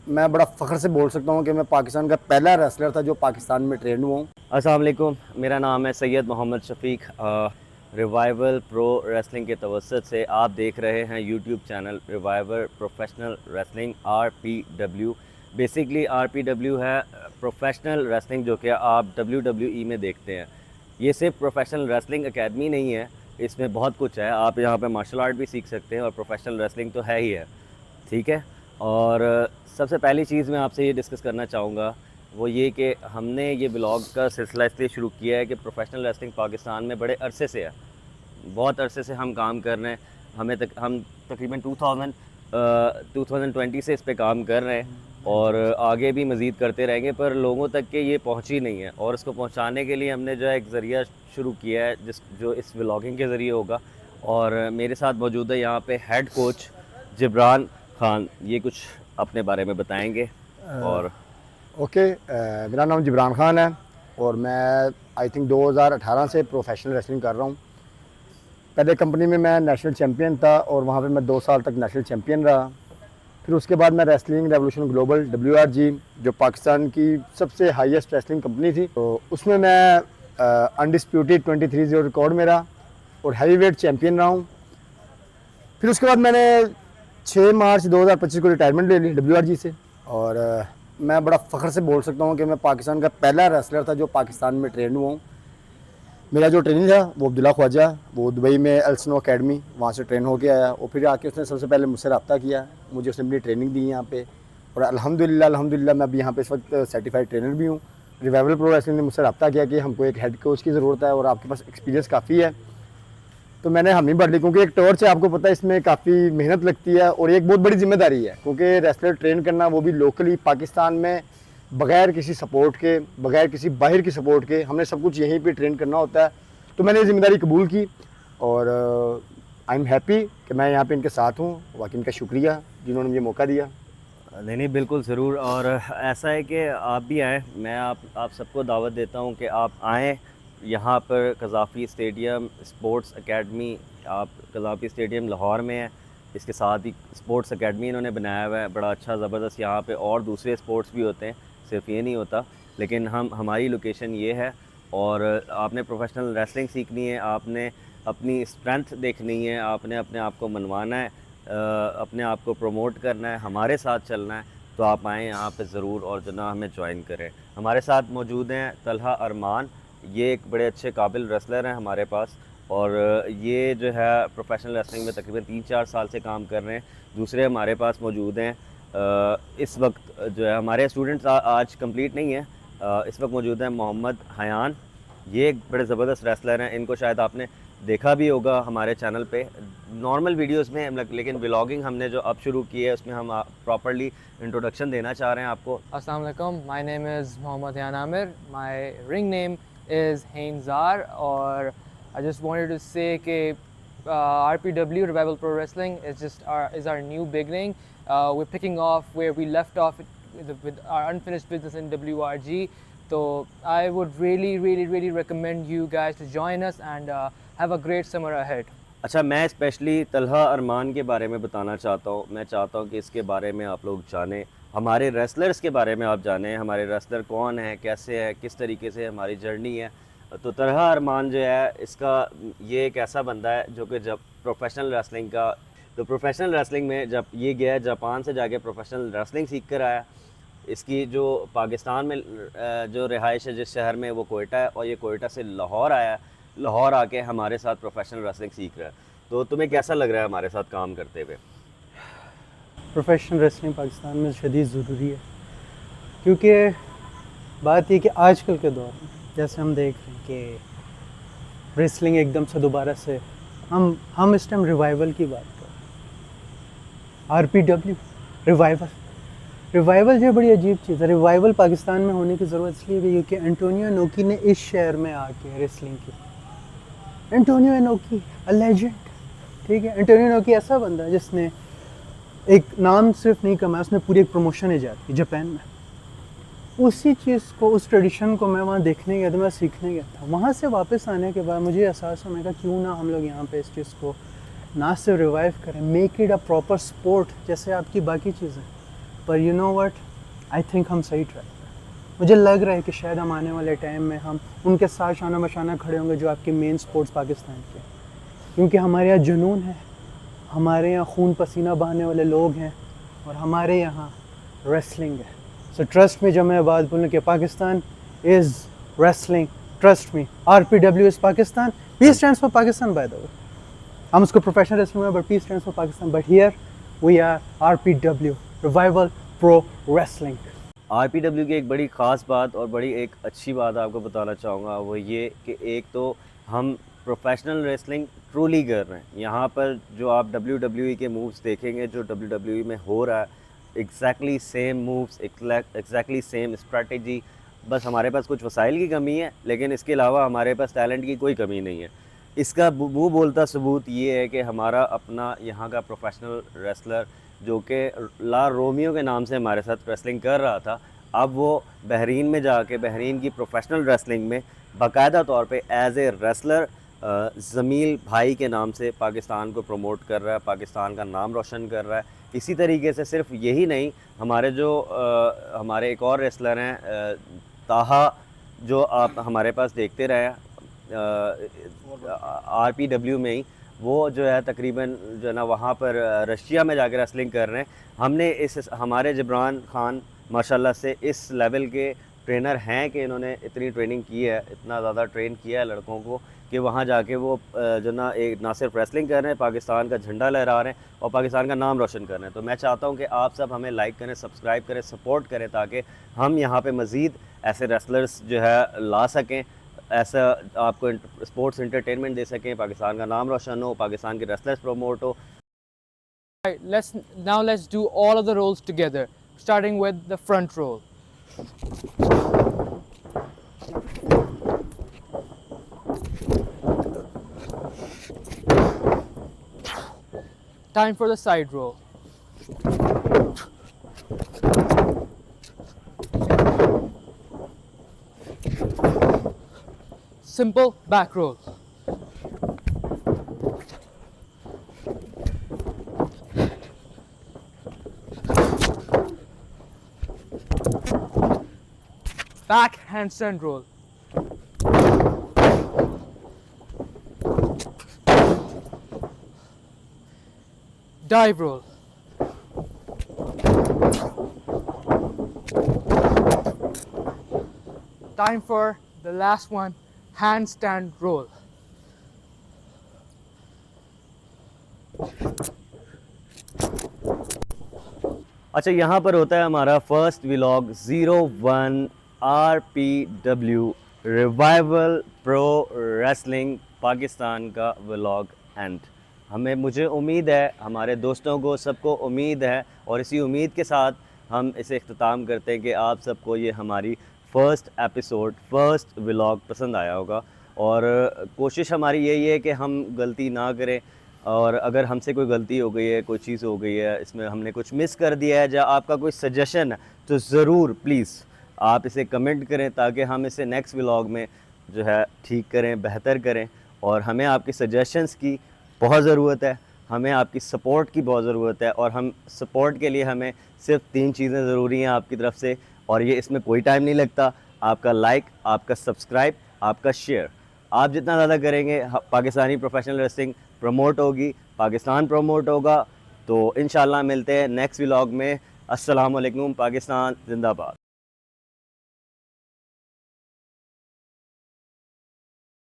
मैं बड़ा फ़ख्र से बोल सकता हूँ कि मैं पाकिस्तान का पहला रेसलर था जो पाकिस्तान में ट्रेंड हुआ हूँ। अस्सलाम वालेकुम, मेरा नाम है Syed Mohammad Shafiq. Revival pro wrestling के तवसत से आप देख रहे हैं YouTube channel revival professional wrestling RPW। Basically RPW है प्रोफेशनल रेसलिंग, जो कि आप WWE में देखते हैं। ये सिर्फ प्रोफेशनल रेसलिंग एकेडमी नहीं है, इसमें बहुत कुछ है। आप यहाँ पे मार्शल आर्ट भी सीख सकते हैं और प्रोफेशनल रेसलिंग तो है ही है, ठीक है। और सबसे पहली चीज़ मैं आपसे ये डिस्कस करना चाहूँगा वो ये कि हमने ये ब्लॉग का सिलसिला इसलिए शुरू किया है कि प्रोफेशनल रेसलिंग पाकिस्तान में बड़े अरसे से है, बहुत अरसे से हम काम कर रहे हैं। हम तकरीबन 2020 से इस पे काम कर रहे हैं और आगे भी मज़ीद करते रहेंगे, पर लोगों तक के ये पहुंची नहीं है। और इसको पहुंचाने के लिए हमने जो है एक ज़रिया शुरू किया है जो इस व्लॉगिंग के ज़रिए होगा। और मेरे साथ मौजूद है यहाँ पे हेड कोच जिब्रान खान, ये कुछ अपने बारे में बताएंगे। और ओके, मेरा नाम जिब्रान खान है और मैं आई थिंक 2018 से प्रोफेशनल रेसलिंग कर रहा हूँ। पहले कंपनी में मैं नेशनल चैम्पियन था और वहाँ पे मैं 2 साल तक नेशनल चैम्पियन रहा। फिर उसके बाद मैं रेसलिंग रेवोल्यूशन ग्लोबल WRG, जो पाकिस्तान की सबसे हाईएस्ट रेसलिंग कंपनी थी, तो उसमें मैं अनडिस्प्यूटेड 23-0 रिकॉर्ड मेरा और हैवी वेट चैम्पियन रहा हूँ। फिर उसके बाद मैंने 6 मार्च 2025 को रिटायरमेंट ले ली WRG से। और मैं बड़ा फ़ख्र से बोल सकता हूँ कि मैं पाकिस्तान का पहला रेसलर था जो पाकिस्तान में ट्रेंड हुआ हूँ। मेरा जो ट्रेनिंग था वो अब्दुल्ला ख्वाजा, वो दुबई में एल्सनो अकेडमी, वहाँ से ट्रेन होके आया और फिर आके उसने सबसे पहले मुझसे रब्ता किया, मुझे उसने अपनी ट्रेनिंग दी यहाँ पे। और अल्हम्दुलिल्लाह मैं अभी यहाँ पे इस वक्त सर्टिफाइड ट्रेनर भी हूँ। रिवाइवल प्रो रेसलिंग ने मुझसे रब्ता किया कि हमको एक हेड कोच की ज़रूरत है और आपके पास एक्सपीरियंस काफ़ी है, तो मैंने हम ही भर ली, क्योंकि एक टॉर्च है, आपको पता है इसमें काफ़ी मेहनत लगती है और एक बहुत बड़ी जिम्मेदारी है, क्योंकि रेसलर ट्रेन करना वो भी लोकली पाकिस्तान में, बगैर किसी सपोर्ट के, बगैर किसी बाहर की सपोर्ट के, हमने सब कुछ यहीं पे ट्रेन करना होता है। तो मैंने ये जिम्मेदारी कबूल की और आई एम हैप्पी कि मैं यहाँ पे इनके साथ हूँ। वाकई इनका शुक्रिया जिन्होंने मुझे मौका दिया। नहीं, बिल्कुल ज़रूर। और ऐसा है कि आप भी आएँ, मैं आप सबको दावत देता हूँ कि आप आएँ यहाँ पर। कज़ाफ़ी स्टेडियम स्पोर्ट्स एकेडमी, आप कज़ाफ़ी स्टेडियम लाहौर में है, इसके साथ ही स्पोर्ट्स एकेडमी इन्होंने बनाया हुआ है, बड़ा अच्छा ज़बरदस्त। यहाँ पे और दूसरे स्पोर्ट्स भी होते हैं, सिर्फ ये नहीं होता, लेकिन हमारी लोकेशन ये है। और आपने प्रोफेशनल रेसलिंग सीखनी है, आपने अपनी स्ट्रेंथ देखनी है, आपने अपने आप को मनवाना है, अपने आप को प्रमोट करना है, हमारे साथ चलना है, तो आप आएँ यहाँ पे ज़रूर और जना हमें ज्वाइन करें। हमारे साथ मौजूद हैं तलहा अरमान, ये एक बड़े अच्छे काबिल रेसलर हैं हमारे पास। और ये जो है प्रोफेशनल रेसलिंग में तकरीबन 3-4 साल से काम कर रहे हैं। दूसरे हमारे पास मौजूद हैं, इस वक्त जो है हमारे स्टूडेंट्स आज कंप्लीट नहीं है, इस वक्त मौजूद हैं मोहम्मद हयान, ये एक बड़े ज़बरदस्त रेसलर हैं। इनको शायद आपने देखा भी होगा हमारे चैनल पे नॉर्मल वीडियोस में, लेकिन व्लॉगिंग हमने जो अब शुरू की है उसमें हम प्रॉपर्ली इंट्रोडक्शन देना चाह रहे हैं आपको। Assalamu alaikum. My name is Mohammad Yan Amir. My ring name is Hainzar. Or I just wanted to say that RPW Revival Pro Wrestling is our new beginning. We're picking off where we left off with our unfinished business in WRG. So I would really recommend you guys to join us and have a great summer ahead. अच्छा, मैं specially Talha अरमान के बारे में बताना चाहता हूँ। मैं चाहता हूँ कि इसके बारे में आप लोग जानें, हमारे रेसलर्स के बारे में आप जानें, हमारे रेसलर कौन है, कैसे है, किस तरीके से हमारी जर्नी है। तो तलहा अरमान जो है, इसका ये एक ऐसा बंदा है जो कि जब प्रोफेशनल रेसलिंग में जब ये गया जापान से जाके प्रोफेशनल रेसलिंग सीख कर आया। इसकी जो पाकिस्तान में जो रिहाइश है जिस शहर में, वो कोयटा है, और ये कोयटा से लाहौर आया, लाहौर आके हमारे साथ प्रोफेशनल रेसलिंग सीख रहा है। तो तुम्हें कैसा लग रहा है हमारे साथ काम करते हुए? प्रोफेशनल रेसलिंग पाकिस्तान में शदीद ज़रूरी है, क्योंकि बात ये कि आजकल के दौर में जैसे हम देख रहे हैं कि रेसलिंग एकदम से दोबारा से हम इस टाइम रिवाइवल की बात कर रहे हैं। RPW रिवाइवल जो बड़ी अजीब चीज़ है। रिवाइवल पाकिस्तान में होने की ज़रूरत इसलिए भी क्योंकि एंटोनियो इनोकी ने इस शहर में आके रेसलिंग की। एंटोनियो इनोकी अ लेजेंड, ठीक है। एंटोनियो इनोकी ऐसा बंदा है जिसने एक नाम सिर्फ नहीं कमाया, उसने पूरी एक प्रमोशन ईजाद की जापान में। उसी चीज़ को, उस ट्रेडिशन को मैं वहाँ देखने गया था, मैं सीखने गया था। वहाँ से वापस आने के बाद मुझे एहसास हुआ, मैं कहा क्यों ना हम लोग यहाँ पे इस चीज़ को ना सिर्फ रिवाइव करें, make it a proper sport जैसे आपकी बाकी चीज़ें। पर you know what, I think हम सही ट्रैक पर। मुझे लग रहा है कि शायद हम आने वाले टाइम में हम उनके साथ शाना बशाना खड़े होंगे जो आपके मेन स्पोर्ट्स पाकिस्तान के, क्योंकि हमारे यहाँ जुनून है, हमारे यहाँ खून पसीना बहाने वाले लोग हैं, और हमारे यहाँ रेसलिंग है। सो ट्रस्ट में जब मैं बात बोलूँ कि Pakistan is wrestling, trust me, RPW is Pakistan, P stands for Pakistan by the way। हम उसको प्रोफेशनल रेसलिंग में, but P stands for Pakistan, but here we are RPW, revival pro wrestling. RPW की एक बड़ी ख़ास बात और बड़ी एक अच्छी बात आपको बताना चाहूँगा, वो ये कि एक तो हम प्रोफेशनल रेसलिंग ट्रूली कर रहे हैं। यहाँ पर जो आप WWE के मूव्स देखेंगे, जो WWE में हो रहा है, exactly same moves, exactly same strategy, बस हमारे पास कुछ वसाइल की कमी है, लेकिन इसके अलावा हमारे पास टैलेंट की कोई कमी नहीं है। इसका मुँह बोलता सबूत ये है कि हमारा अपना यहाँ का प्रोफेशनल रेसलर जो कि ला रोमियो के नाम से हमारे साथ रेसलिंग कर रहा था, अब वो बहरीन में जाके बहरीन की प्रोफेशनल रेसलिंग में बाकायदा तौर पे एज ए रेसलर ज़मील भाई के नाम से पाकिस्तान को प्रमोट कर रहा है, पाकिस्तान का नाम रोशन कर रहा है। इसी तरीके से सिर्फ यही नहीं, हमारे जो हमारे एक और रेसलर हैं ताहा, जो आप हमारे पास देखते रहे RPW में ही, वो जो है तकरीबन जो है ना वहाँ पर रशिया में जाकर रेसलिंग कर रहे हैं। हमने इस हमारे जिब्रान खान माशाल्लाह से इस लेवल के ट्रेनर हैं कि इन्होंने इतनी ट्रेनिंग की है, इतना ज़्यादा ट्रेन किया है लड़कों को कि वहाँ जाके वो जो ना एक ना सिर्फ रेसलिंग कर रहे हैं, पाकिस्तान का झंडा लहरा रहे हैं और पाकिस्तान का नाम रोशन कर रहे हैं। तो मैं चाहता हूँ कि आप सब हमें लाइक करें, सब्सक्राइब करें, सपोर्ट करें, ताकि हम यहाँ पे मज़ीद ऐसे रेसलर्स जो है ला सकें, ऐसा आपको स्पोर्ट्स एंटरटेनमेंट दे सकें, पाकिस्तान का नाम रोशन हो, पाकिस्तान के रेसलर्स प्रमोट हो। Right, let's do all of the rolls together, starting with the front roll. Time for the side roll. Simple back roll. Back handstand roll. Dive roll. Time for the last one, handstand roll. अच्छा, यहाँ पर होता है हमारा first vlog 01 RPW revival pro wrestling Pakistan का vlog and. मुझे उम्मीद है, हमारे दोस्तों को सबको उम्मीद है, और इसी उम्मीद के साथ हम इसे इख्तिताम करते हैं कि आप सबको ये हमारी फ़र्स्ट एपिसोड, फ़र्स्ट व्लॉग पसंद आया होगा। और कोशिश हमारी यही है कि हम गलती ना करें, और अगर हमसे कोई गलती हो गई है, कोई चीज़ हो गई है, इसमें हमने कुछ मिस कर दिया है, या आपका कोई सजेशन है, तो ज़रूर प्लीज़ आप इसे कमेंट करें, ताकि हम इसे नेक्स्ट व्लॉग में जो है ठीक करें, बेहतर करें। और हमें आपकी सजेशंस की बहुत ज़रूरत है, हमें आपकी सपोर्ट की बहुत ज़रूरत है, और हम सपोर्ट के लिए हमें सिर्फ 3 चीज़ें ज़रूरी हैं आपकी तरफ से, और ये इसमें कोई टाइम नहीं लगता। आपका लाइक, आपका सब्सक्राइब, आपका शेयर। आप जितना ज़्यादा करेंगे, पाकिस्तानी प्रोफेशनल रेसलिंग प्रमोट होगी, पाकिस्तान प्रमोट होगा। तो इंशाल्लाह मिलते हैं नेक्स्ट व्लॉग में। अस्सलाम वालेकुम, पाकिस्तान जिंदाबाद।